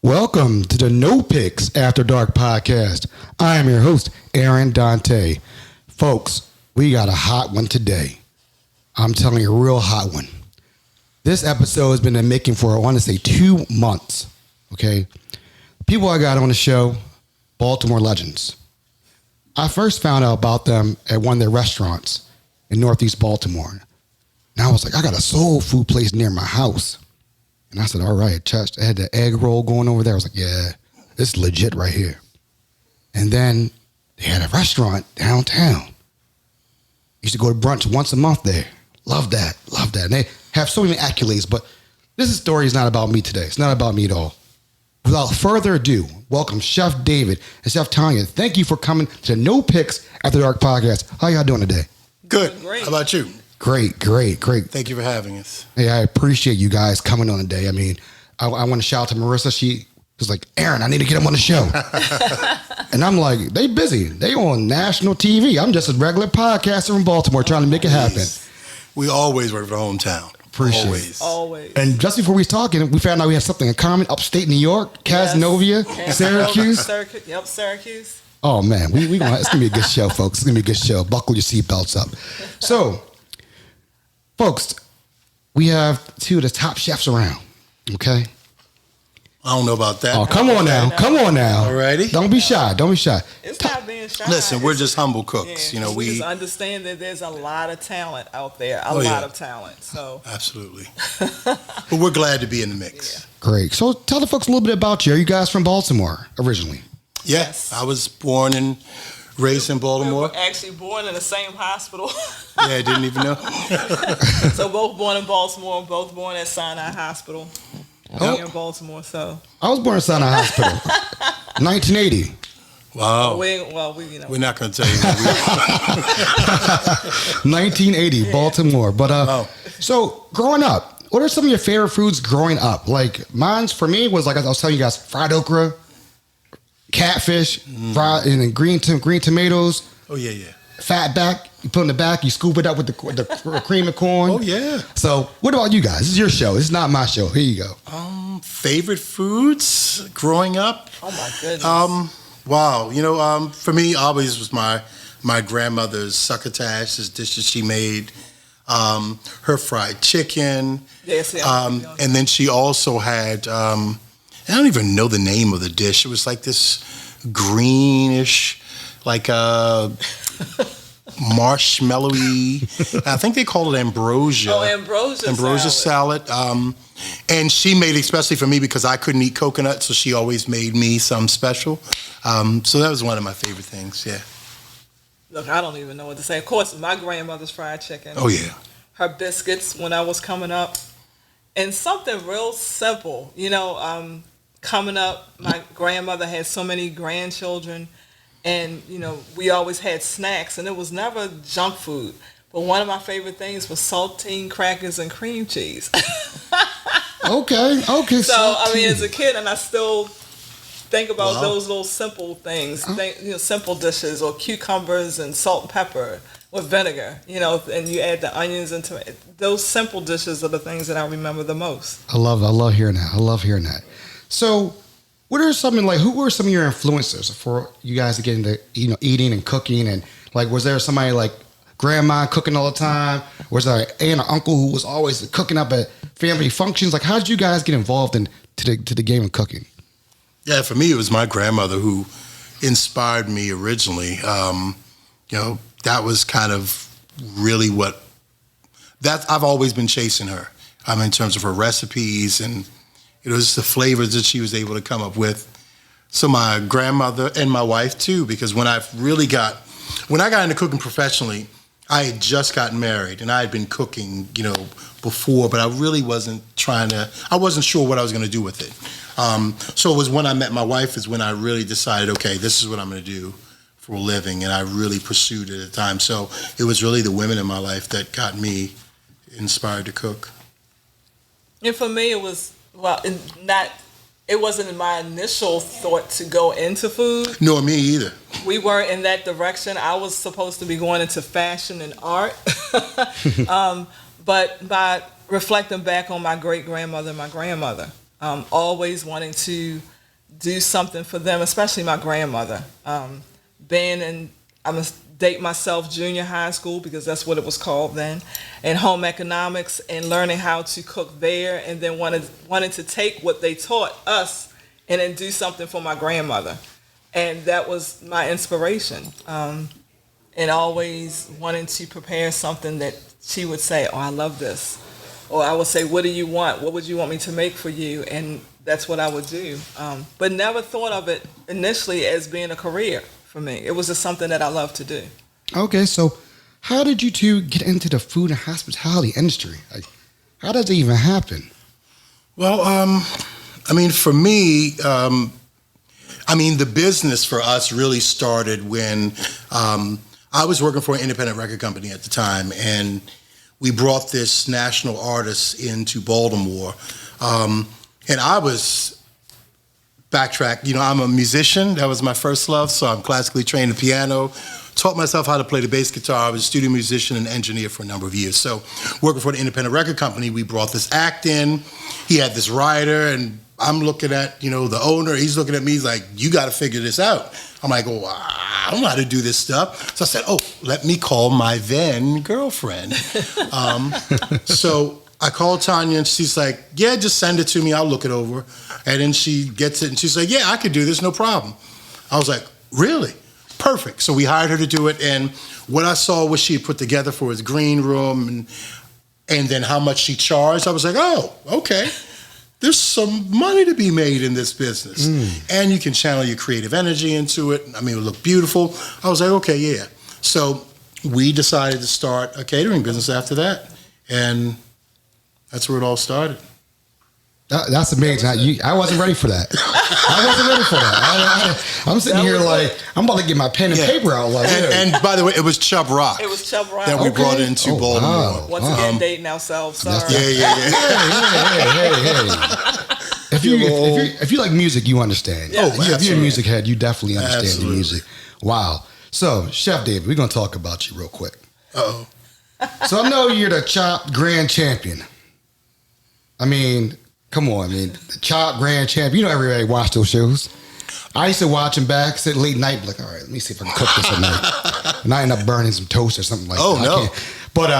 Welcome to the No Picks After Dark podcast. I am your host, Aaron Dante. Folks, we got a hot one today. I'm telling you, a real hot one. This episode has been in the making for, I want to say, 2 months. Okay? People I got on the show, Baltimore legends. I first found out about them at one of their restaurants in Northeast Baltimore. And I was like, I got a soul food place near my house. And I said, all right, I had the egg roll going over there. I was like, yeah, this is legit right here. And then they had a restaurant downtown. Used to go to brunch once a month there. Love that. And they have so many accolades, but this story is not about me today. It's not about me at all. Without further ado, welcome Chef David and Chef Tonya. Thank you for coming to No Picks After Dark podcast. How y'all doing today? Good. How about you? Great. Thank you for having us. Hey, I appreciate you guys coming on today. I mean, I want to shout out to Marissa. She was like, Aaron, I need to get him on the show. And I'm like, they busy. They on national TV. I'm just a regular podcaster from Baltimore trying to make it happen. We always work for hometown. Appreciate Always. And just before we was talking, we found out we have something in common. Upstate New York, Casanova, Syracuse. Syracuse. Oh, man. It's going to be a good show, folks. It's going to be a good show. Buckle your seatbelts up. So, folks, we have two of the top chefs around, okay? I don't know about that. Oh, come on now. Alrighty. Don't be shy. It's not being shy. Listen, we're just humble cooks. Yeah, we just understand that there's a lot of talent out there. A lot of talent. So absolutely. But we're glad to be in the mix. Yeah. Great. So tell the folks a little bit about you. Are you guys from Baltimore originally? Yes. I was born and raised in Baltimore. We were actually born in the same hospital. Yeah, I didn't even know. So both born in Baltimore, both born at Sinai Hospital here in Baltimore. So I was born in Sinai Hospital, 1980. Wow. We're not going to tell you that. 1980, Baltimore. But so growing up, what are some of your favorite foods growing up? Like mine's for me was like I was telling you guys, fried okra, catfish, fried and green tomatoes. Oh yeah. Fat back, you put in the back, you scoop it up with the cream and corn. Oh yeah. So what about you guys? This is your show. This is not my show. Here you go. Favorite foods growing up? Oh my goodness. Wow. For me, always was my grandmother's succotash, this dish that she made, her fried chicken. Yes, and then she also had, I don't even know the name of the dish. It was like this greenish, like marshmallowy. I think they called it ambrosia. Oh, ambrosia salad. And she made it especially for me because I couldn't eat coconut, so she always made me some special. So that was one of my favorite things. Yeah. Look, I don't even know what to say. Of course, my grandmother's fried chicken. Oh yeah. Her biscuits when I was coming up, and something real simple. Coming up, my grandmother had so many grandchildren. And, we always had snacks, and it was never junk food. But one of my favorite things was saltine crackers and cream cheese. Okay. So, as a kid, and I still think about those little simple things, simple dishes, or cucumbers and salt and pepper with vinegar, and you add the onions and tomato. Those simple dishes are the things that I remember the most. I love hearing that. So, who were some of your influences for you guys to get into, eating and cooking? And was there somebody like grandma cooking all the time? Was there an aunt or uncle who was always cooking up at family functions? How did you guys get involved to the game of cooking? Yeah, for me, it was my grandmother who inspired me originally. That was kind of really I've always been chasing her. In terms of her recipes and it was the flavors that she was able to come up with. So my grandmother and my wife too, because when I got into cooking professionally, I had just gotten married and I had been cooking, before, but I really wasn't I wasn't sure what I was going to do with it. So it was when I met my wife is when I really decided, okay, this is what I'm going to do for a living. And I really pursued it at the time. So it was really the women in my life that got me inspired to cook. And for me, it was, it wasn't my initial thought to go into food. Nor me either. We weren't in that direction. I was supposed to be going into fashion and art. But by reflecting back on my great-grandmother and my grandmother, always wanting to do something for them, especially my grandmother. I'm going to date myself, junior high school, because that's what it was called then, and home economics, and learning how to cook there, and then wanted to take what they taught us and then do something for my grandmother. And that was my inspiration. And always wanting to prepare something that she would say, oh, I love this. Or I would say, what do you want? What would you want me to make for you? And that's what I would do. But never thought of it initially as being a career for me. It was just something that I love to do. Okay, so how did you two get into the food and hospitality industry? Like, how does it even happen? Well, I mean, for me, the business for us really started when I was working for an independent record company at the time, and we brought this national artist into Baltimore. And I was, backtrack, I'm a musician. That was my first love, so I'm classically trained in piano. Taught myself how to play the bass guitar. I was a studio musician and engineer for a number of years. So working for an independent record company, we brought this act in. He had this writer, and I'm looking at, the owner. He's looking at me. He's like, you got to figure this out. I'm like, oh, I don't know how to do this stuff. So I said, oh, let me call my then girlfriend. So I called Tonya, and she's like, yeah, just send it to me. I'll look it over. And then she gets it, and she's like, yeah, I could do this, no problem. I was like, really? Perfect. So we hired her to do it, and what I saw what she had put together for his green room and then how much she charged, I was like, oh, okay. There's some money to be made in this business. And you can channel your creative energy into it. I mean, it would look beautiful. I was like, okay, yeah. So we decided to start a catering business after that, and that's where it all started. That's amazing. I wasn't ready for that. I'm sitting here like, I'm about to get my pen and paper out. Like, and by the way, it was Chub Rock. It was Chub Rock. That we brought into Baltimore. Wow. Once again, dating ourselves. Sorry. Yeah. Hey. If you like music, you understand. Yeah. If you're a music head, you definitely understand the Absolutely. music. Wow. So, Chef David, we're going to talk about you real quick. Uh-oh. So I know you're the Chop Grand Champion. I mean, come on. The Chop Grand Champion. Everybody watch those shows. I used to watch them back, sit late night, like, all right, let me see if I can cook this at night. And I end up burning some toast or something like that. Oh, no. But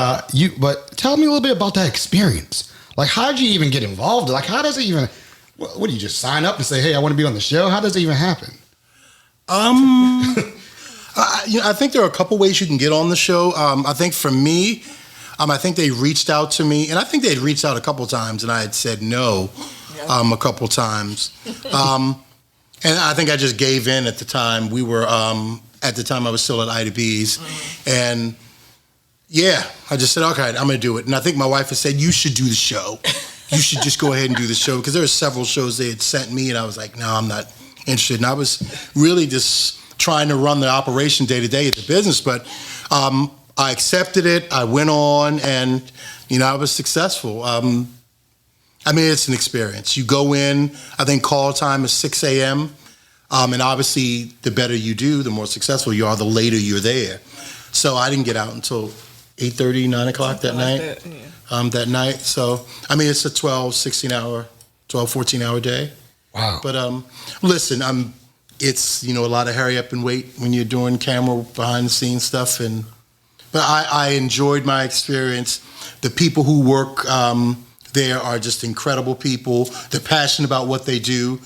tell me a little bit about that experience. Like, how did you even get involved? Like, how does it even, what do you just sign up and say, hey, I want to be on the show? How does it even happen? I think there are a couple ways you can get on the show. I think for me, I think they reached out to me, and I think they had reached out a couple times, and I had said no a couple times. And I think I just gave in at the time. We were, at the time I was still at Ida B's, and yeah, I just said, okay, I'm going to do it. And I think my wife had said, you should do the show. You should just go ahead and do the show, because there were several shows they had sent me, and I was like, no, I'm not interested. And I was really just trying to run the operation day to day at the business, but I accepted it. I went on, and I was successful. It's an experience. You go in. I think call time is 6 a.m. And obviously, the better you do, the more successful you are. The later you're there. So I didn't get out until 8:30, 9 o'clock that night. That night. So it's a 14-hour day. Wow. But listen, it's a lot of hurry up and wait when you're doing camera behind the scenes stuff, but I enjoyed my experience. The people who work there are just incredible people. They're passionate about what they do.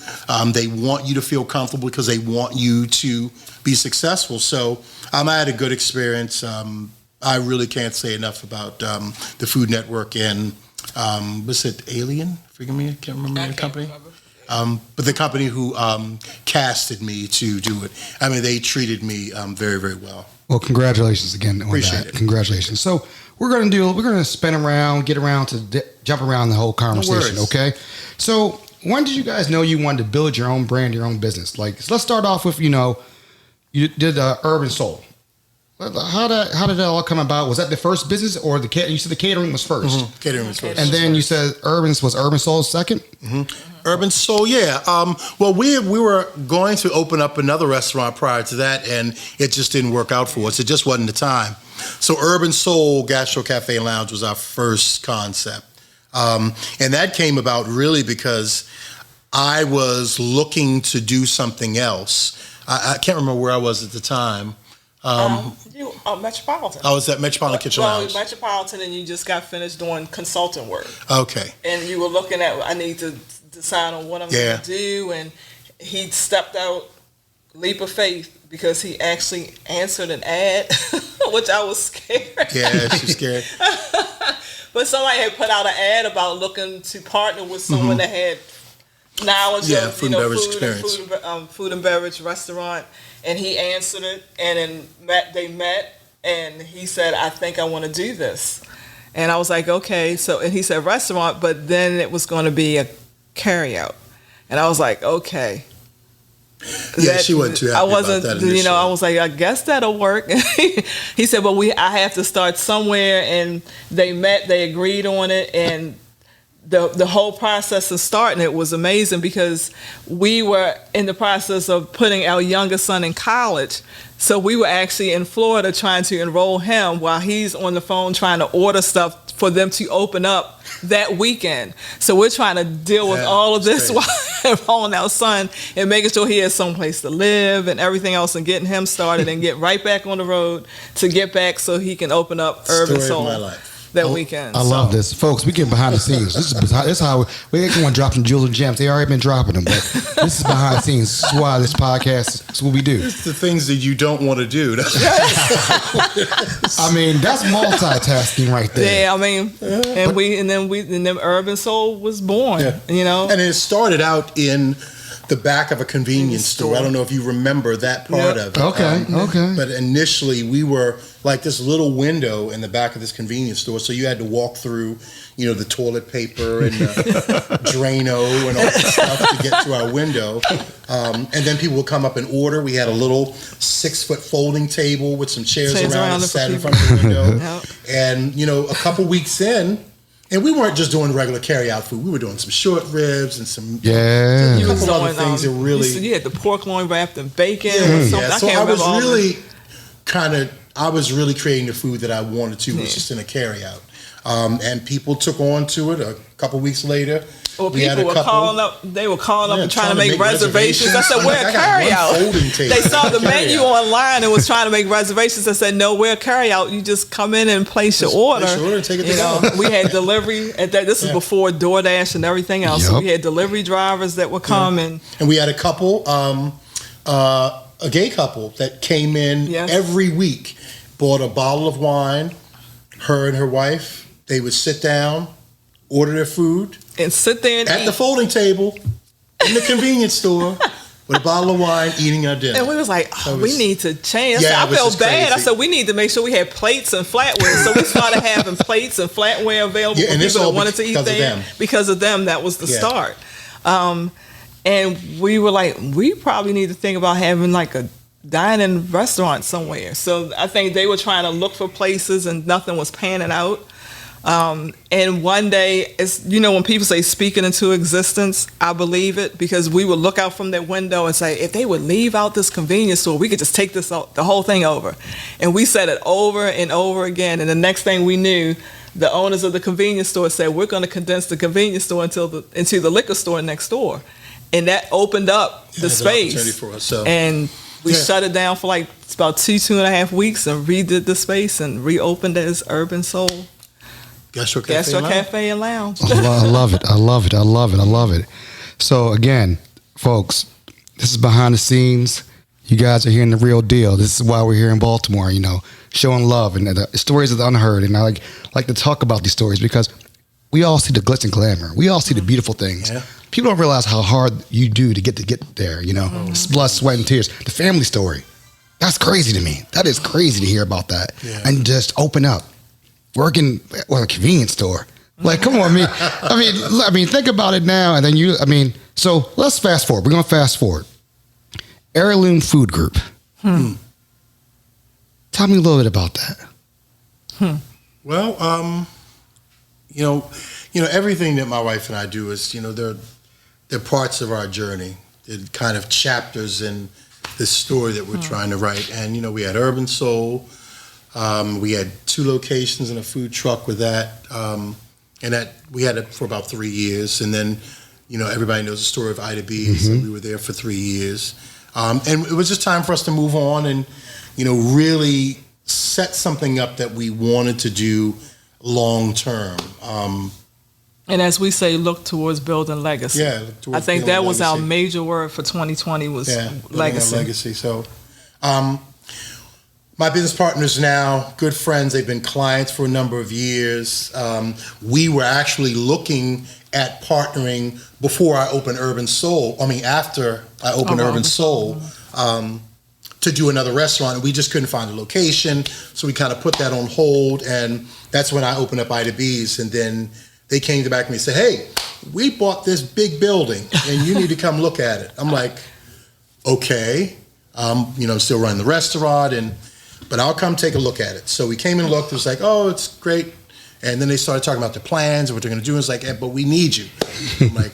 They want you to feel comfortable because they want you to be successful. So I had a good experience. I really can't say enough about the Food Network and was it Alien? Forgive me, I can't remember the company. But the company who casted me to do it, they treated me very, very well. Well, congratulations again on Appreciate that. it. Congratulations. So we're going to spin around, get around to jump around the whole conversation, No worries. okay? So when did you guys know you wanted to build your own brand, your own business? Like, so let's start off with, you did Urban Soul. How did that all come about? Was that the first business, or you said the catering was first? Mm-hmm. Catering was first. And then you said Urban Soul second? Mm-hmm. Urban Soul, yeah. Well, we were going to open up another restaurant prior to that, and it just didn't work out for us. It just wasn't the time. So Urban Soul Gastro, Café, and Lounge was our first concept. And that came about really because I was looking to do something else. I can't remember where I was at the time. Metropolitan. I was at Metropolitan Kitchen Lounge. Metropolitan, and you just got finished doing consultant work. Okay. And you were looking at, I need to decide on what I'm going to do. And he stepped out, leap of faith, because he actually answered an ad, which I was scared. Yeah, she's scared. But somebody had put out an ad about looking to partner with someone that had knowledge of food and beverage experience. Food and beverage restaurant, and he answered it, and then they met, and he said, I think I want to do this. And I was like, okay. So, and he said restaurant, but then it was going to be a carryout. And I was like, okay. Yeah, she wasn't too happy about that initially. I was like, I guess that'll work. He said, but I have to start somewhere, and they met, they agreed on it, and the whole process of starting it was amazing because we were in the process of putting our youngest son in college. So we were actually in Florida trying to enroll him while he's on the phone trying to order stuff for them to open up that weekend. So we're trying to deal with all of this while enrolling our son and making sure he has someplace to live and everything else, and getting him started and get right back on the road to get back so he can open up Urban Story Soul of my life. that weekend. I love this. Folks, we get behind the scenes. This is how we ain't going to drop some jewels and gems. They already been dropping them, but this is behind the scenes. This is why this podcast is what we do. It's the things that you don't want to do. I mean, that's multitasking right there. Yeah, I mean, and then Urban Soul was born, And it started out in the back of a convenience store. I don't know if you remember that part of it. Okay. But initially, we were like this little window in the back of this convenience store, so you had to walk through, the toilet paper and the Drano and all that stuff to get to our window. And then people would come up and order. We had a little 6-foot folding table with some chairs around that sat in front of the window. And, a couple weeks in, and we weren't just doing regular carry-out food. We were doing some short ribs and some a couple other things that really... You had the pork loin wrapped in bacon or something. Yeah. So I was really creating the food that I wanted to, was just in a carry-out. And people took on to it a couple weeks later. Well, people were calling up. They were calling up and trying to make reservations. I said, "We're a carryout." They saw the menu online and was trying to make reservations. I said, "No, we're a carryout. You just come in and place your order. And take it to go." We had delivery at that. This is before DoorDash and everything else. Yep. So we had delivery drivers that would come and we had a couple, a gay couple that came in every week, bought a bottle of wine. Her and her wife, they would sit down, order their food. And sit there and at eat. The folding table in the convenience store with a bottle of wine, eating our dinner. And we was like, we need to change. Yeah, I felt bad. I said, we need to make sure we had plates and flatware. So we started having plates and flatware available for people that wanted to eat there. Because of them, that was the start. And we were like, we probably need to think about having like a dining restaurant somewhere. So I think they were trying to look for places and nothing was panning out. And one day, it's, when people say speaking into existence, I believe it, because we would look out from that window and say, if they would leave out this convenience store, we could just take the whole thing over. And we said it over and over again. And the next thing we knew, the owners of the convenience store said, we're going to condense the convenience store into the liquor store next door. And that opened up the space. For us, so. And we shut it down for like about 2.5 weeks and redid the space and reopened it as Urban Soul. Gastro Cafe and Lounge. I love it. So again, folks, this is behind the scenes. You guys are hearing the real deal. This is why we're here in Baltimore, showing love and the stories of the unheard. And I like to talk about these stories because we all see the glitz and glamour. We all see the beautiful things. Yeah. People don't realize how hard you do to get there, blood, sweat, and tears. The family story. That's crazy to me. That is crazy to hear about that. Yeah. And just open up. Working at a convenience store. Like, come on, I mean, think about it now. And then so let's fast forward. We're going to fast forward. Heirloom Food Group. Tell me a little bit about that. Well, everything that my wife and I do is, they're parts of our journey. They're kind of chapters in this story that we're trying to write. And, we had Urban Soul. We had 2 locations and a food truck with that. And that we had it for about 3 years. And then, everybody knows the story of Ida B's, and we were there for 3 years. And it was just time for us to move on and, really set something up that we wanted to do long term. And as we say, look towards building legacy. Yeah, I think that was our major word for 2020 was legacy. So, my business partners now, good friends. They've been clients for a number of years. We were actually looking at partnering before I opened Urban Soul. After I opened Urban Soul, to do another restaurant, and we just couldn't find a location. So we kind of put that on hold, and that's when I opened up Ida B's. And then they came back to me and said, "Hey, we bought this big building, and you need to come look at it." I'm like, "Okay." I'm still running the restaurant, but I'll come take a look at it. So we came and looked. It was like, "Oh, it's great." And then they started talking about the plans and what they're going to do. And it's like, "But we need you." I'm like,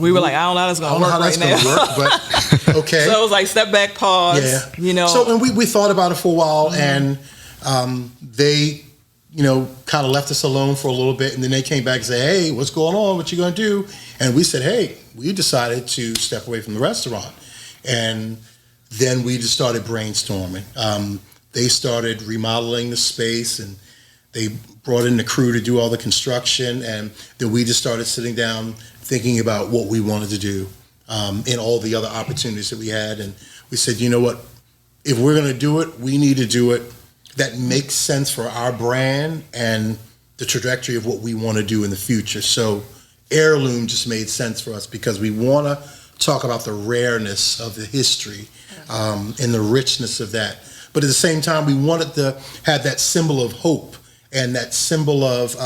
we were like, I don't know how that's going to work right now. But okay. So it was like step back, pause. Yeah. So and we thought about it for a while, and they, kind of left us alone for a little bit, and then they came back and said, "Hey, what's going on? What you going to do?" And we said, "Hey, we decided to step away from the restaurant," and then we just started brainstorming. They started remodeling the space, and they brought in the crew to do all the construction, and then we just started sitting down thinking about what we wanted to do and all the other opportunities that we had. And we said, "You know what? If we're going to do it, we need to do it that makes sense for our brand and the trajectory of what we want to do in the future." So Heirloom just made sense for us because we want to talk about the rareness of the history and the richness of that. But at the same time, we wanted to have that symbol of hope and that symbol of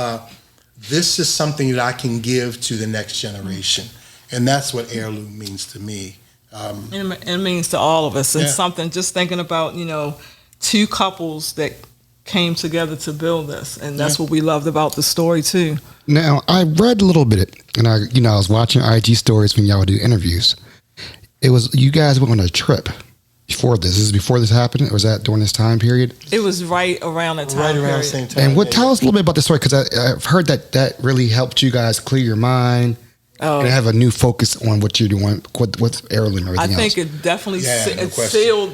this is something that I can give to the next generation. And that's what Heirloom means to me. It means to all of us. And something, just thinking about, two couples that came together to build this. And that's what we loved about the story, too. Now, I read a little bit, and I was watching IG stories when y'all would do interviews. It was, you guys went on a trip before this. Is before this happened, or was that during this time period? It was right around the time Right around period. the same time. And tell us a little bit about the story, because I've heard that really helped you guys clear your mind and have a new focus on what you're doing with Heirloom and everything else. I think it definitely no sealed,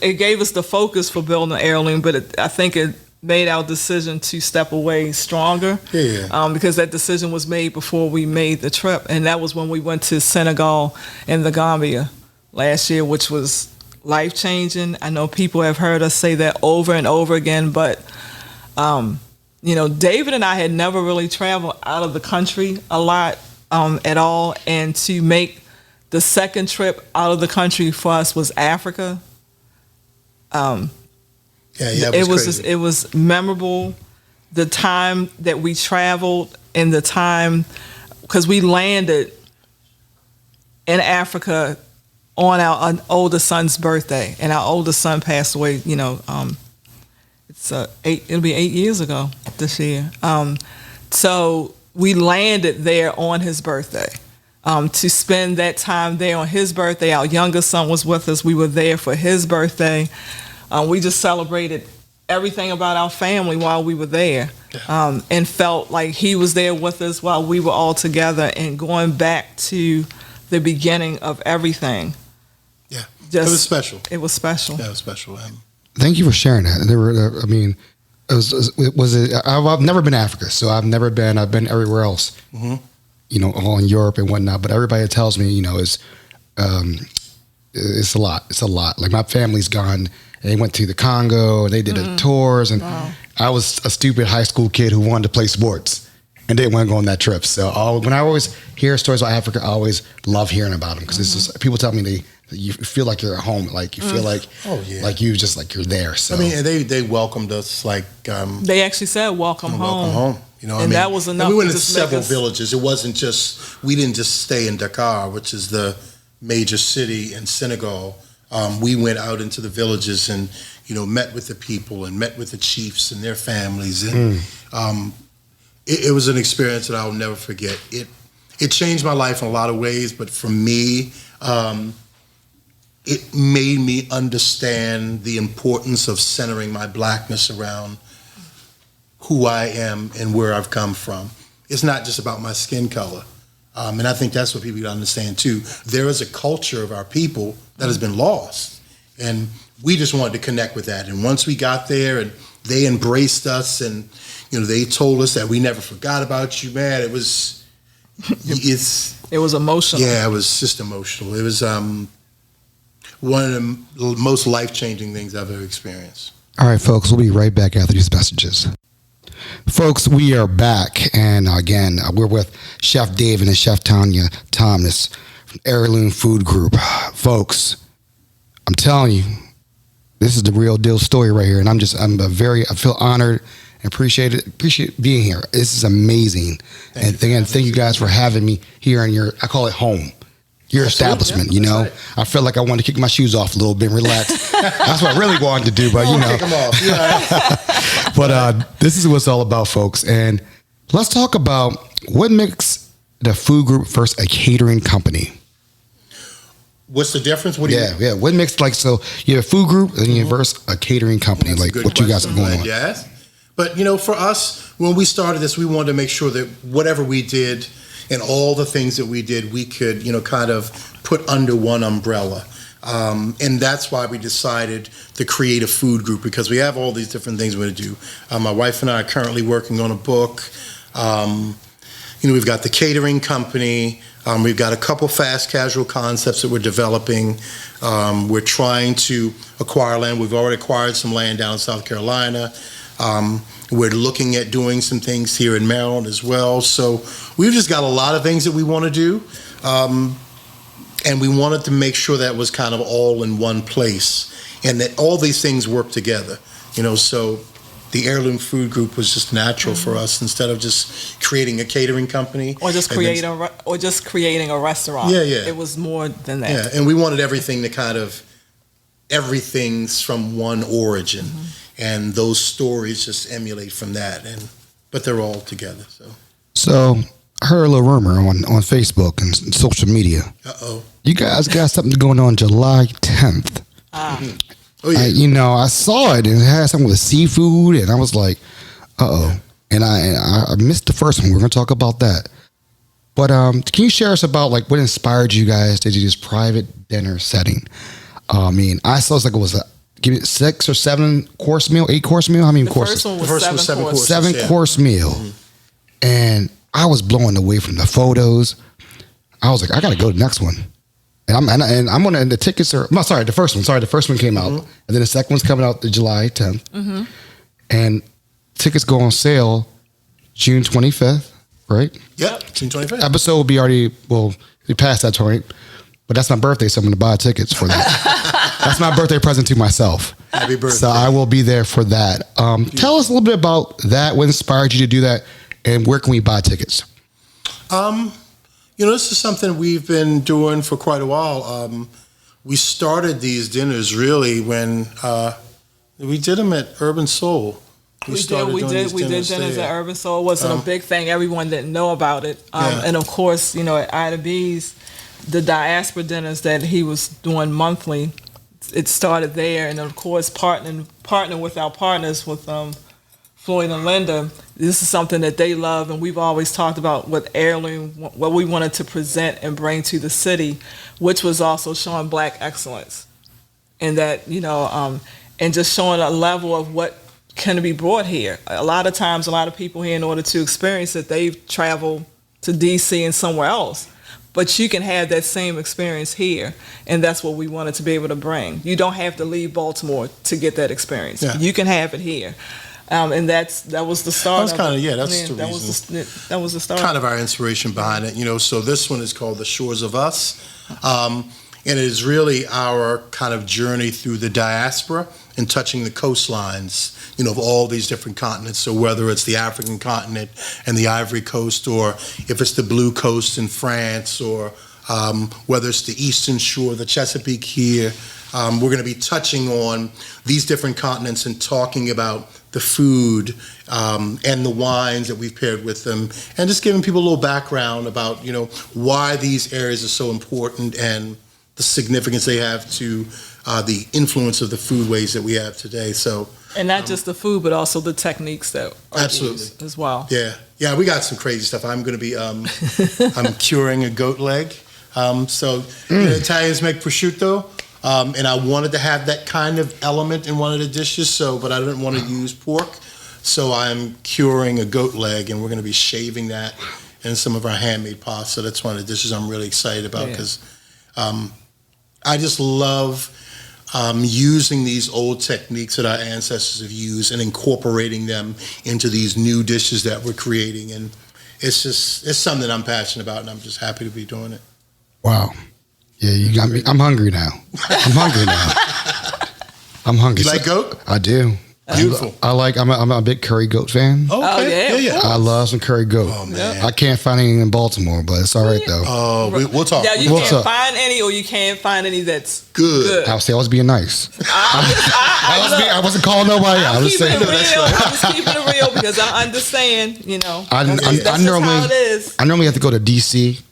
it gave us the focus for building Heirloom, but I think it made our decision to step away stronger. Because that decision was made before we made the trip, and that was when we went to Senegal and the Gambia last year, which was life-changing. I know people have heard us say that over and over again, but David and I had never really traveled out of the country a lot at all, and to make the second trip out of the country for us was Africa. It was memorable, the time that we traveled and the time, because we landed in Africa on our oldest son's birthday, and our oldest son passed away. It'll be 8 years ago this year. So we landed there on his birthday to spend that time there on his birthday. Our youngest son was with us. We were there for his birthday. We just celebrated everything about our family while we were there, and felt like he was there with us while we were all together, and going back to the beginning of everything. It was special. It was special. Yeah, it was special. Thank you for sharing that. I've never been to Africa, so I've been everywhere else, all in Europe and whatnot. But everybody tells me, it's a lot. It's a lot. Like, my family's gone. They went to the Congo, and they did the tours, and I was a stupid high school kid who wanted to play sports and didn't want to go on that trip. So when I always hear stories about Africa, I always love hearing about them, because it's just, people tell me you feel like you're at home, like you feel like like you just like you're there. So they welcomed us like they actually said welcome home. Welcome home. And that was enough. And we went to several villages. It wasn't we didn't just stay in Dakar, which is the major city in Senegal. We went out into the villages and met with the people and met with the chiefs and their families, and it was an experience that I'll never forget. It changed my life in a lot of ways, but for me, it made me understand the importance of centering my blackness around who I am and where I've come from. it's not just about my skin color. And I think that's what people understand too. There is a culture of our people that has been lost. And we just wanted to connect with that. And once we got there and they embraced us and, they told us that we never forgot about you, man, it was emotional. Yeah, it was just emotional. It was one of the most life-changing things I've ever experienced. All right, folks, we'll be right back after these messages. Folks, we are back, and again, we're with Chef David and Chef Tonya Thomas from H3irloom Food Group. Folks, I'm telling you, this is the real deal story right here, and I feel honored and appreciate being here. This is amazing. Thank you guys for having me here in I call it home. Your establishment, Right. I felt like I wanted to kick my shoes off a little bit and relax. That's what I really wanted to do, but kick them off. Yeah. But this is what it's all about, folks. And let's talk about what makes the food group first a catering company. What's the difference? What do you mean? Yeah. What makes so you have a food group and you first a catering company, That's like what you guys are going on. Yes. But for us, when we started this, we wanted to make sure that whatever we did and all the things that we did, we could, kind of put under one umbrella. And that's why we decided to create a food group, because we have all these different things we're going to do. My wife and I are currently working on a book. We've got the catering company. We've got a couple fast casual concepts that we're developing. We're trying to acquire land. We've already acquired some land down in South Carolina. We're looking at doing some things here in Maryland as well. So we've just got a lot of things that we want to do. And we wanted to make sure that was kind of all in one place and that all these things work together. So the H3irloom Food Group was just natural for us, instead of just creating a catering company. Or just creating a restaurant. Yeah. It was more than that. Yeah, and we wanted everything to everything's from one origin. And those stories just emulate from that, but they're all together. So I heard a little rumor on Facebook and social media. You guys got something going on July 10th. Oh yeah. I saw it and it had something with seafood, and I was like, and I missed the first one. We're going to talk about that. But can you share us about what inspired you guys to do this private dinner setting? I saw it was give it 6 or 7 course meal, 8 course meal. How many courses? The first one was 7 courses. 7 course meal, and I was blown away from the photos. I was like, I got to go to the next one, and I'm on the tickets are. No, sorry, the first one. Sorry, the first one came out, and then the second one's coming out July 10th, and tickets go on sale June 25th, right? Yep, June 25th. Episode will be past that point. But that's my birthday, so I'm going to buy tickets for that. That's my birthday present to myself. Happy birthday. So I will be there for that. Tell us a little bit about that. What inspired you to do that? And where can we buy tickets? This is something we've been doing for quite a while. We started these dinners really when we did them at Urban Soul. We did dinners at Urban Soul. It wasn't a big thing. Everyone didn't know about it. And of course, at Ida B's, the diaspora dinners that he was doing monthly, it started there. And of course, partnering with our partners, with Floyd and Linda, this is something that they love, and we've always talked about with H3irloom, what we wanted to present and bring to the city, which was also showing Black excellence, and that and just showing a level of what can be brought here. A lot of times, a lot of people here, in order to experience it, they've traveled to DC and somewhere else. But you can have that same experience here, and that's what we wanted to be able to bring. You don't have to leave Baltimore to get that experience. Yeah. You can have it here, and that was the start. That's kind of that's the reason. That was the start. Kind of our inspiration behind it, So this one is called The Shores of Us, and it is really our kind of journey through the diaspora and touching the coastlines, of all these different continents. So whether it's the African continent and the Ivory Coast, or if it's the Blue Coast in France, or whether it's the Eastern Shore, the Chesapeake here, we're going to be touching on these different continents and talking about the food and the wines that we've paired with them, and just giving people a little background about, why these areas are so important and the significance they have to the influence of the foodways that we have today. So, and not just the food, but also the techniques that are used as well. Yeah, we got some crazy stuff. I'm going to be I'm curing a goat leg. So Italians make prosciutto, and I wanted to have that kind of element in one of the dishes. But I didn't want to use pork, so I'm curing a goat leg, and we're going to be shaving that in some of our handmade pasta. That's one of the dishes I'm really excited about because I just love using these old techniques that our ancestors have used and incorporating them into these new dishes that we're creating. And it's something that I'm passionate about, and I'm just happy to be doing it. Wow. Yeah, you got me. I'm hungry now. I'm hungry. You like goat? I do. Beautiful. I'm a big curry goat fan. Okay. Yeah. I love some curry goat. Oh, man. I can't find any in Baltimore, but it's all right though. Oh, we'll talk. Yeah, you can't find any, or you can't find any that's good. I was being nice. I wasn't calling nobody out. I'm just keeping it real because I understand. That's normally how it is. I normally have to go to DC.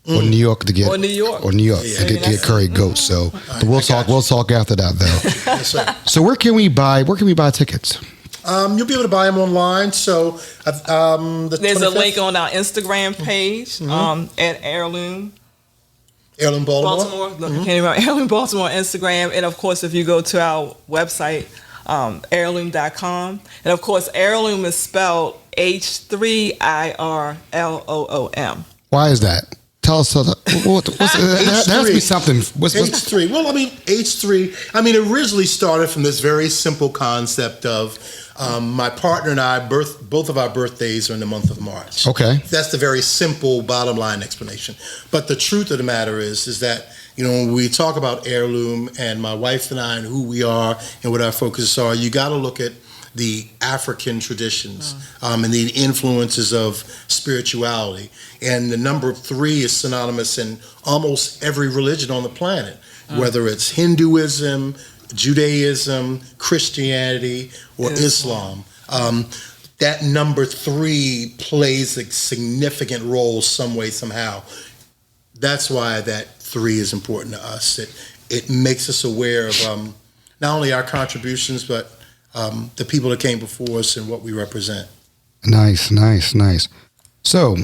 Or New York to get New York to get curry goat. So but we'll talk after that though. Yes, sir. So where can we buy tickets? You'll be able to buy them online. So there's 25th? a link on our Instagram page at H3irloom. H3irloom Baltimore. Look, I can't even remember. H3irloom Baltimore Instagram, and of course, if you go to our website, H3irloom.com, and of course, H3irloom is spelled H3irloom. Why is that? Tell us. That has to be something. H3. Well, H3. It originally started from this very simple concept of my partner and I. Both of our birthdays are in the month of March. Okay. That's the very simple bottom line explanation. But the truth of the matter is that when we talk about H3irloom and my wife and I and who we are and what our focuses are, you got to look at the African traditions and the influences of spirituality. And the number 3 is synonymous in almost every religion on the planet, whether it's Hinduism, Judaism, Christianity, or Islam. That number 3 plays a significant role some way, somehow. That's why that 3 is important to us. It makes us aware of not only our contributions, but the people that came before us and what we represent. Nice. So,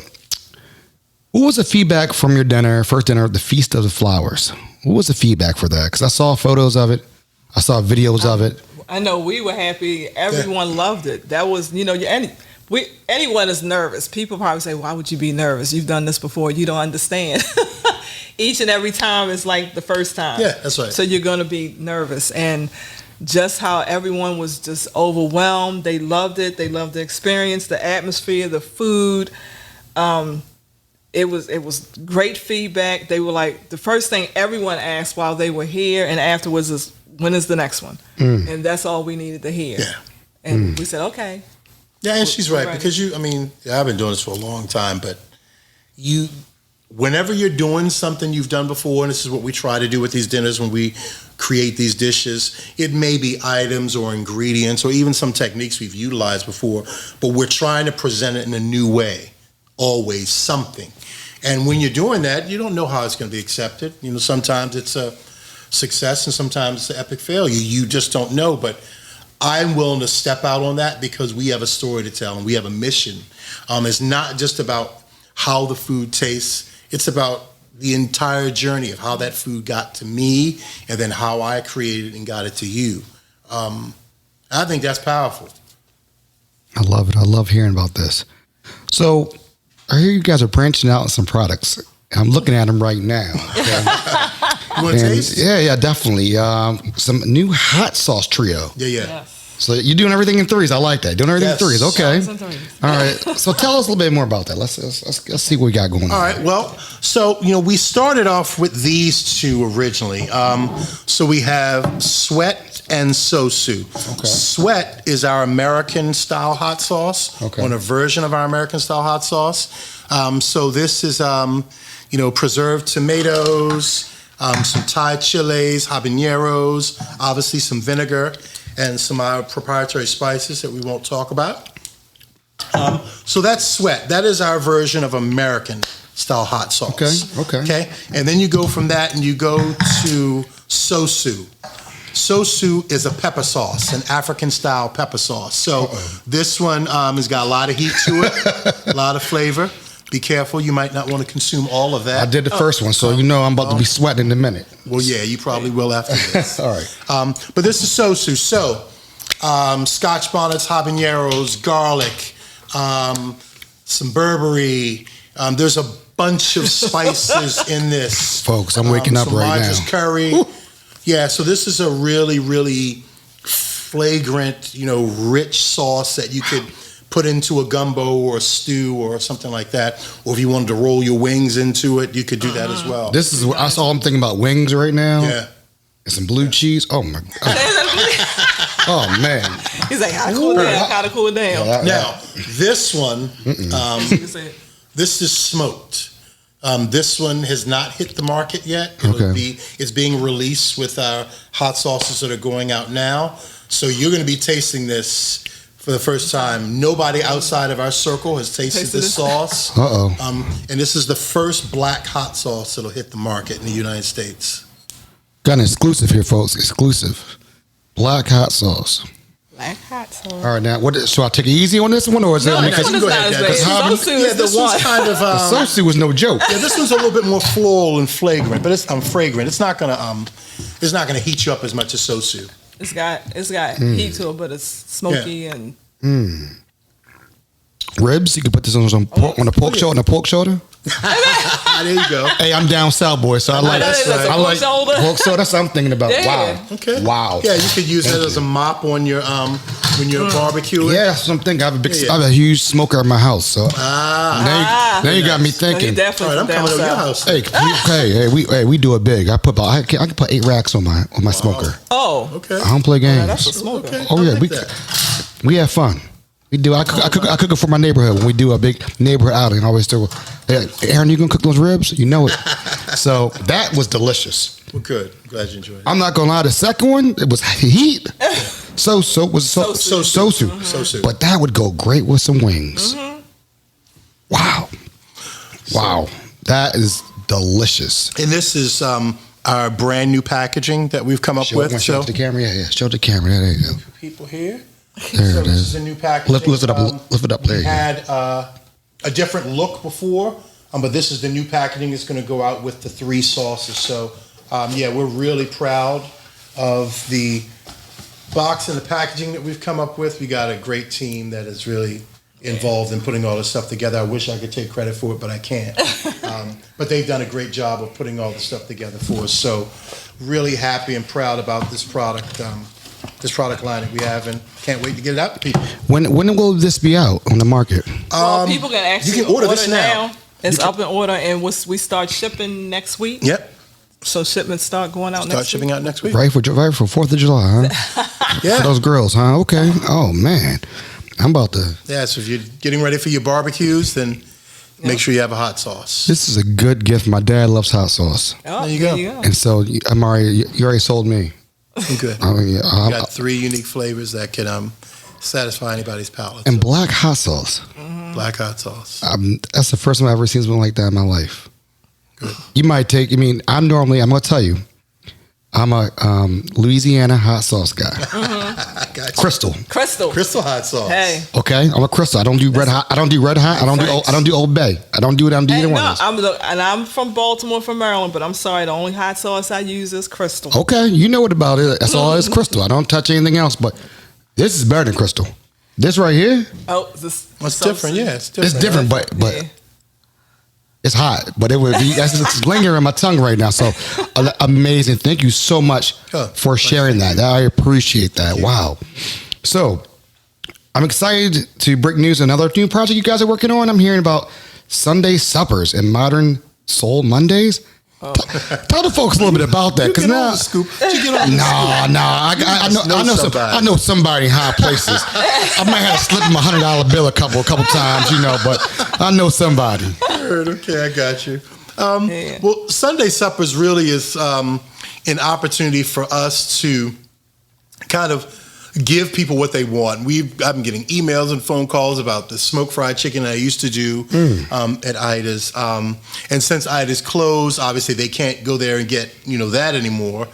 what was the feedback from your first dinner, the Feast of the Flowers? What was the feedback for that? Because I saw photos of it. I saw videos of it. I know we were happy. Everyone loved it. That was, anyone is nervous. People probably say, why would you be nervous? You've done this before. You don't understand. Each and every time is like the first time. Yeah, that's right. So you're going to be nervous. And just how everyone was just overwhelmed. They loved it. They loved the experience, the atmosphere, the food. It was great feedback. They were like, the first thing everyone asked while they were here and afterwards is, when is the next one? And that's all we needed to hear. Yeah. And we said, okay. Yeah, and she's right. Because I've been doing this for a long time, but whenever you're doing something you've done before, and this is what we try to do with these dinners when we create these dishes, it may be items or ingredients or even some techniques we've utilized before, but we're trying to present it in a new way, always something. And when you're doing that, you don't know how it's going to be accepted. Sometimes it's a success and sometimes it's an epic failure. You just don't know, but I'm willing to step out on that because we have a story to tell and we have a mission. It's not just about how the food tastes. It's about the entire journey of how that food got to me and then how I created and got it to you. I think that's powerful. I love it. I love hearing about this. So I hear you guys are branching out on some products. I'm looking at them right now. Okay? You want to taste? Yeah, definitely. Some new hot sauce trio. Yeah. Yes. So you're doing everything in threes. I like that. Doing everything in threes. Okay. All right. So tell us a little bit more about that. Let's see what we got going on. All right. Well, so we started off with these two originally. So we have Sweat and Sosu. Okay. Sweat is our American style hot sauce. Okay. On a version of our American style hot sauce. So this is preserved tomatoes, some Thai chilies, habaneros, obviously some vinegar, and some of our proprietary spices that we won't talk about. So that's Sweat. That is our version of American style hot sauce. Okay. And then you go from that and you go to sosu. Sosu is a pepper sauce, an African style pepper sauce. So this one has got a lot of heat to it, a lot of flavor. Be careful, you might not want to consume all of that. I did the first one, so you know I'm about to be sweating in a minute. Well, yeah, you probably will after this. All right. But this is sosu. So, Scotch bonnets, habaneros, garlic, some Burberry. There's a bunch of spices in this. Folks, I'm waking up some right Rogers now. curry. Woo. Yeah, so this is a really, really flagrant, rich sauce that you could put into a gumbo or a stew or something like that. Or if you wanted to roll your wings into it, you could do that as well. This is what I saw. I'm thinking about wings right now. Yeah. And some blue cheese. Oh my God. Oh man. He's like, I gotta cool it down. Now, this one, this is smoked. This one has not hit the market yet. It's being released with our hot sauces that are going out now. So you're going to be tasting this for the first time. Nobody outside of our circle has tasted this sauce. And this is the first black hot sauce that'll hit the market in the United States. Got an exclusive here, folks. Exclusive. Black hot sauce. Black hot sauce. All right, now, so I take it easy on this one, or is No, it? this one is not as bad. Sosu is the one. Kind of, Sosu was no joke. Yeah, this one's a little bit more floral and flagrant, but it's fragrant. It's not gonna heat you up as much as sosu. It's got heat to it, but it's smoky and Ribs. You can put this on a pork shoulder. On a pork shoulder. There you go. Hey, I'm down south, boy, so I like pork shoulder. That's what I'm thinking about. Yeah. Wow. Okay. Wow. Yeah, you could use that as a mop on your when you're barbecuing. Yeah, that's what I'm thinking. I have a huge smoker in my house, so now you got me thinking. No, definitely. All right, I'm coming to your house. Hey, we do it big. I can put 8 racks on my smoker. Oh, Okay. I don't play games. that's a smoker. Okay. Oh yeah, I like we have fun. We do. I cook it for my neighborhood when we do a big neighborhood outing. I always do. Hey, Aaron, you gonna cook those ribs? You know it. So that was delicious. Well, good. I'm glad you enjoyed it. I'm not gonna lie. The second one, it was heat. Sosu. But that would go great with some wings. Wow. That is delicious. And this is our brand new packaging that we've come up with. Show it to the camera. Yeah. Show it to the camera. There you go. People here. There it This is. is a new packaging. Lift it up. There We you go. had a different look before, but this is the new packaging that's going to go out with the 3 sauces. So, we're really proud of the box and the packaging that we've come up with. We got a great team that is really involved in putting all this stuff together. I wish I could take credit for it, but I can't. But they've done a great job of putting all the stuff together for us. So, really happy and proud about this product. This product line that we have, and can't wait to get it out to people. When will this be out on the market? Well, people can actually you can order this now. It's up in order, and we start shipping next week. Yep. So shipments start going out Start shipping out next week. Right for 4th of July, huh? Yeah. For those girls, huh? Okay. Oh man, I'm about to. Yeah, so if you're getting ready for your barbecues, then make sure you have a hot sauce. This is a good gift. My dad loves hot sauce, Oh, There you go. and so you already sold me. Good. I mean, We got 3 unique flavors that can satisfy anybody's palate. and black hot sauce. Black hot sauce. That's the first time I've ever seen something like that in my life. Good. You might take. I'm gonna tell you, I'm a Louisiana hot sauce guy. I got you. Crystal. Crystal hot sauce. Hey. Okay, I'm a Crystal. I don't do red hot. I don't do Old Bay. I don't do it. I'm doing one. I'm from Baltimore, from Maryland, but I'm sorry, the only hot sauce I use is Crystal. Okay, you know what about it. That's all it's Crystal. I don't touch anything else, but this is better than Crystal. This right here, It's different, yeah. It's different. it's different, but Yeah. it's hot. But it's lingering in my tongue right now. So amazing. Thank you so much for sharing that. I appreciate that. Wow. So I'm excited to break news on another new project you guys are working on. I'm hearing about Sunday suppers and modern soul Mondays. Tell the folks a little bit about that, because now, I know somebody in high places. I might have slipped him $100 bill a couple times, but I know somebody. Okay, I got you. Well, Sunday suppers really is an opportunity for us to kind of give people what they want. I've been getting emails and phone calls about the smoked fried chicken that I used to do at Ida's. And since Ida's closed, obviously they can't go there and get, that anymore.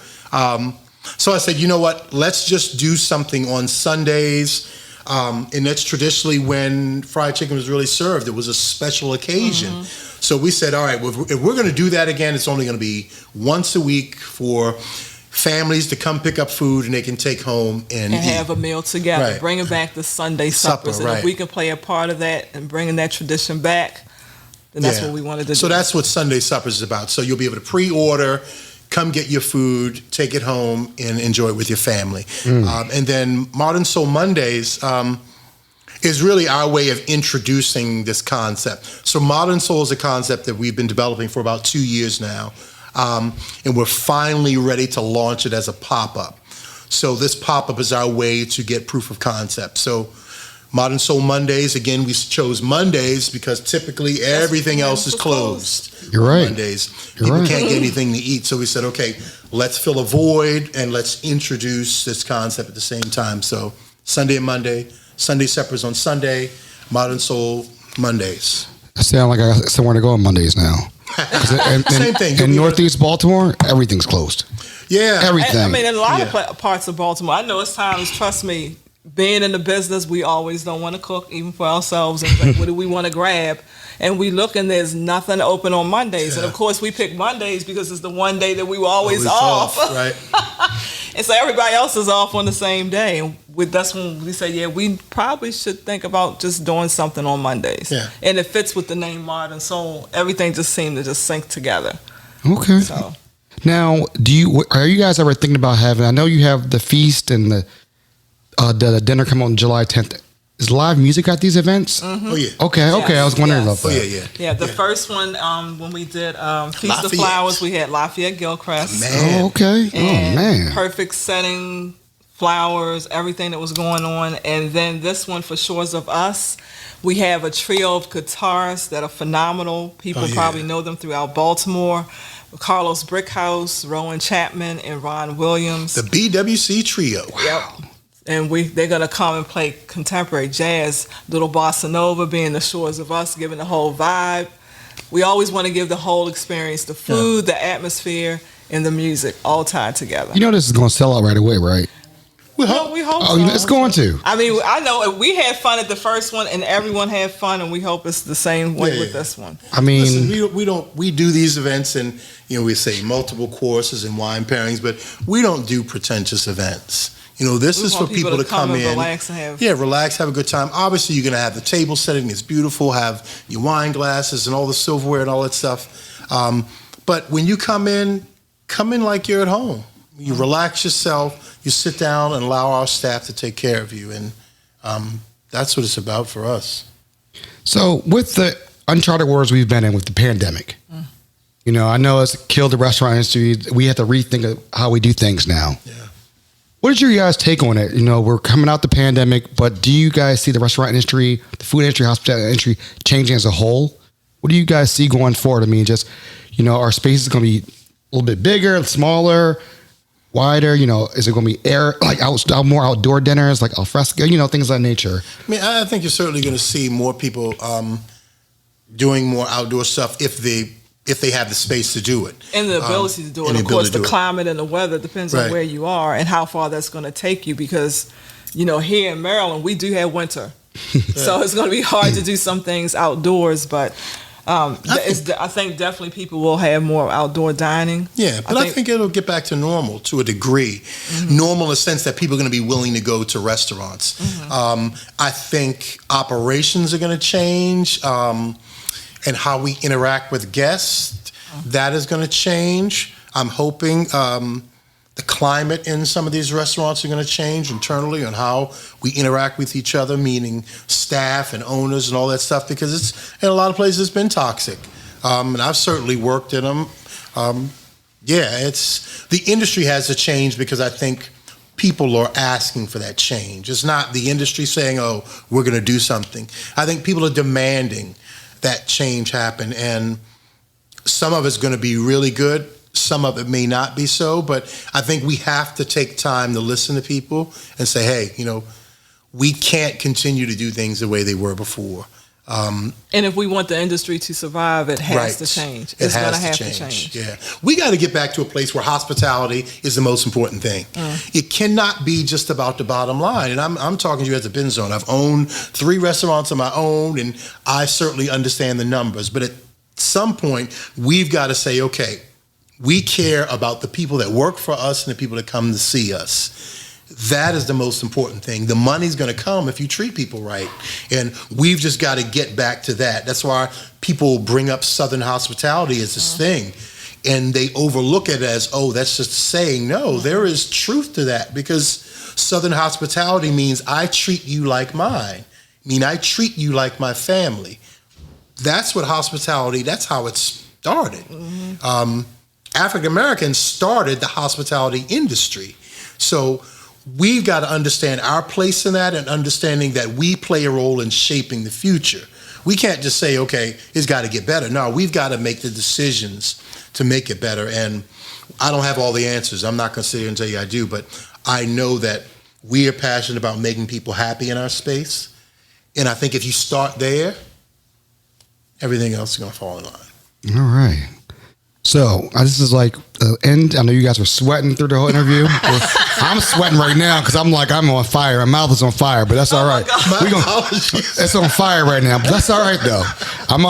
So I said, you know what, let's just do something on Sundays. And that's traditionally when fried chicken was really served. It was a special occasion. So we said, all right, well, if we're going to do that again, it's only going to be once a week for families to come pick up food and they can take home and have a meal together. Right. Bringing back the Sunday suppers. And if we can play a part of that and bringing that tradition back, then that's what we wanted to do. So that's what Sunday suppers is about. So you'll be able to pre-order, come get your food, take it home, and enjoy it with your family. And then Modern Soul Mondays is really our way of introducing this concept. So Modern Soul is a concept that we've been developing for about 2 years now. And we're finally ready to launch it as a pop-up. So this pop-up is our way to get proof of concept. So Modern Soul Mondays, again, we chose Mondays because typically everything else is closed. You're right. Mondays. People can't get anything to eat. So we said, okay, let's fill a void and let's introduce this concept at the same time. So Sunday and Monday, Sunday suppers on Sunday, Modern Soul Mondays. I sound like I got somewhere to go on Mondays now. Same thing. In Northeast Baltimore, everything's closed. Yeah. Everything. I mean, in a lot of parts of Baltimore, I know it's times, trust me, being in the business, we always don't want to cook, even for ourselves. And like, what do we want to grab? And we look, and there's nothing open on Mondays. And of course, we pick Mondays because it's the one day that we were always off. Right. And so everybody else is off on the same day. And that's when we say, we probably should think about just doing something on Mondays. Yeah. And it fits with the name Modern Soul. Everything just seemed to just sync together. Okay. So now, are you guys ever thinking about having? I know you have the feast and the dinner come on July 10th. Is live music at these events? Oh, yeah. Okay. I was wondering about that. Oh, yeah. Yeah, the first one, when we did Feast of Flowers, we had Lafayette Gilchrist. Man. Oh, okay. And man. perfect setting, flowers, everything that was going on. And then this one for Shores of Us, we have a trio of guitarists that are phenomenal. People probably know them throughout Baltimore. Carlos Brickhouse, Rowan Chapman, and Ron Williams. The BWC Trio. Yep. And they're going to come and play contemporary jazz, little bossa nova, being the Shores of Us, giving the whole vibe. We always want to give the whole experience, the food, the atmosphere, and the music all tied together. You know this is going to sell out right away, right? We hope so. It's going to. I mean, I know we had fun at the first one, and everyone had fun, and we hope it's the same way with this one. I mean, listen, we do these events, and we say multiple courses and wine pairings, but we don't do pretentious events. This is for people to come in, relax, and relax, have a good time. Obviously, you're going to have the table setting; it's beautiful. Have your wine glasses and all the silverware and all that stuff. But when you come in like you're at home. You relax yourself. You sit down and allow our staff to take care of you, and that's what it's about for us. So, with the uncharted waters we've been in with the pandemic, I know it's killed the restaurant industry. We have to rethink of how we do things now. Yeah. What is your guys' take on it? We're coming out the pandemic, but do you guys see the restaurant industry, the food industry, hospitality industry changing as a whole? What do you guys see going forward? I mean, just, our space is going to be a little bit bigger, smaller, wider. Is it going to be more outdoor dinners, like al fresco, things of that nature? I mean, I think you're certainly going to see more people doing more outdoor stuff if they have the space to do it. And the ability to do it. Of course, the climate and the weather depends on where you are and how far that's going to take you because, here in Maryland, we do have winter. So it's going to be hard to do some things outdoors, but I think definitely people will have more outdoor dining. Yeah, but I think it'll get back to normal to a degree. Mm-hmm. Normal in the sense that people are going to be willing to go to restaurants. Mm-hmm. I think operations are going to change. And how we interact with guests, that is going to change. I'm hoping the climate in some of these restaurants are going to change internally on how we interact with each other, meaning staff and owners and all that stuff, because it's in a lot of places it's been toxic. And I've certainly worked in them. The industry has to change because I think people are asking for that change. It's not the industry saying, oh, we're going to do something. I think people are demanding that change happen, and some of it's going to be really good. some of it may not be so, but I think we have to take time to listen to people and say, hey, we can't continue to do things the way they were before. And if we want the industry to survive, it has to change. It's going to have to change. Yeah. We got to get back to a place where hospitality is the most important thing. It cannot be just about the bottom line. And I'm talking to you as a business owner. I've owned 3 restaurants of my own, and I certainly understand the numbers. But at some point, we've got to say, okay, we care about the people that work for us and the people that come to see us. That is the most important thing. The money's going to come if you treat people right. And we've just got to get back to that. That's why people bring up Southern hospitality as this thing. And they overlook it as, oh, that's just saying. No, there is truth to that, because Southern hospitality means I treat you like mine. I treat you like my family. That's what hospitality, that's how it started. African Americans started the hospitality industry. So we've got to understand our place in that, and understanding that we play a role in shaping the future. We can't just say, okay, it's got to get better. No, we've got to make the decisions to make it better. And I don't have all the answers. I'm not going to sit here and tell you I do, but I know that we are passionate about making people happy in our space. And I think if you start there, everything else is going to fall in line. All right. So this is like the end. I know you guys were sweating through the whole interview. I'm sweating right now because I'm on fire. My mouth is on fire, but that's all right. It's on fire right now, but that's all right though. I'm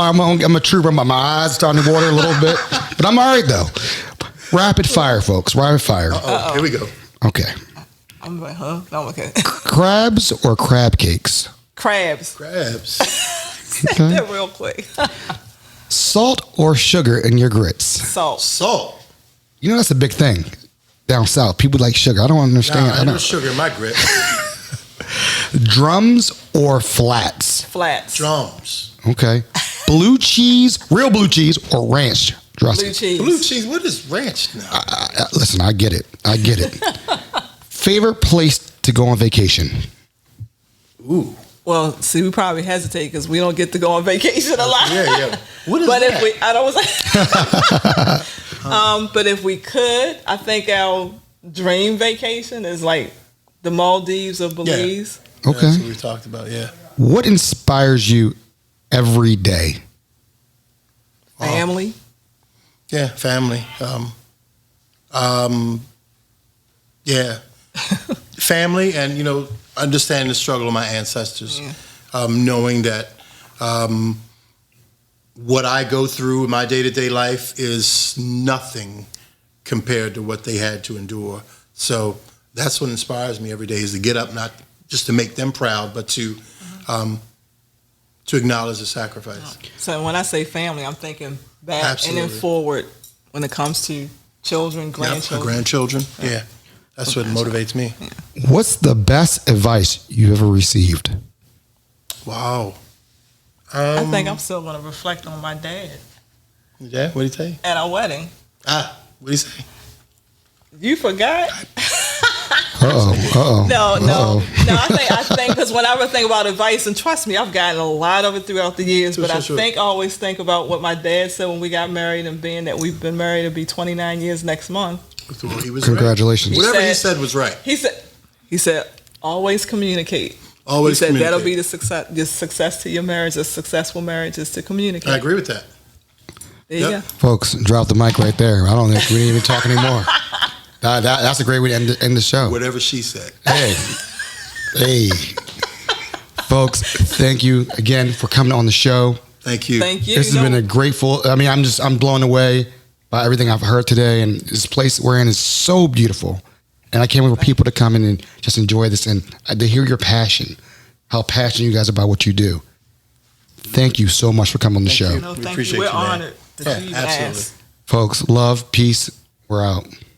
a trooper. My eyes starting to water a little bit, but I'm all right though. Rapid fire, folks. Rapid fire. Here we go. Okay. I'm like, huh? No, okay. Crabs or crab cakes? Crabs. Okay. They're real quick. Salt or sugar in your grits? Salt. You know, that's a big thing down south. People like sugar. I don't understand. I know sugar in my grits. Drums or flats? Flats. Drums. Okay. Blue cheese, real blue cheese, or ranch dressing? Blue cheese. Blue cheese. What is ranch now? Listen, I get it. Favorite place to go on vacation? Ooh. Well, see, we probably hesitate because we don't get to go on vacation a lot. Yeah. What is but that? But if we could, I think our dream vacation is like the Maldives or Belize. Yeah. Okay. That's what we talked about, yeah. What inspires you every day? Family. Yeah, family. Yeah. Family, and, understanding the struggle of my ancestors. Yeah. Knowing that what I go through in my day-to-day life is nothing compared to what they had to endure. So that's what inspires me every day, is to get up, not just to make them proud, but to acknowledge the sacrifice. So when I say family, I'm thinking back Absolutely. and then forward when it comes to children, grandchildren. Grandchildren, yeah. That's what motivates me. Yeah. What's the best advice you ever received? Wow. I think I'm still going to reflect on my dad. Yeah, what did he say? At our wedding. What did he say? You forgot? Uh-oh. No. I think because whenever I think about advice, and trust me, I've gotten a lot of it throughout the years, but I always think about what my dad said when we got married, and being that we've been married to be 29 years next month. He was Congratulations. Right. Whatever he said was right. He said, always communicate. Always he said communicate. that'll be the success to your marriage. A successful marriage is to communicate. I agree with that. There you go. Folks, drop the mic right there. I don't think we didn't even talk anymore. That's a great way to end the show. Whatever she said. Hey. Folks, thank you again for coming on the show. Thank you. This has been a grateful. I'm blown away by everything I've heard today, and this place we're in is so beautiful. And I can't wait for people to come in and just enjoy this and to hear your passion, how passionate you guys are about what you do. Thank you so much for coming on the show. No, thank you. We're honored that you even asked. Folks, love, peace. We're out.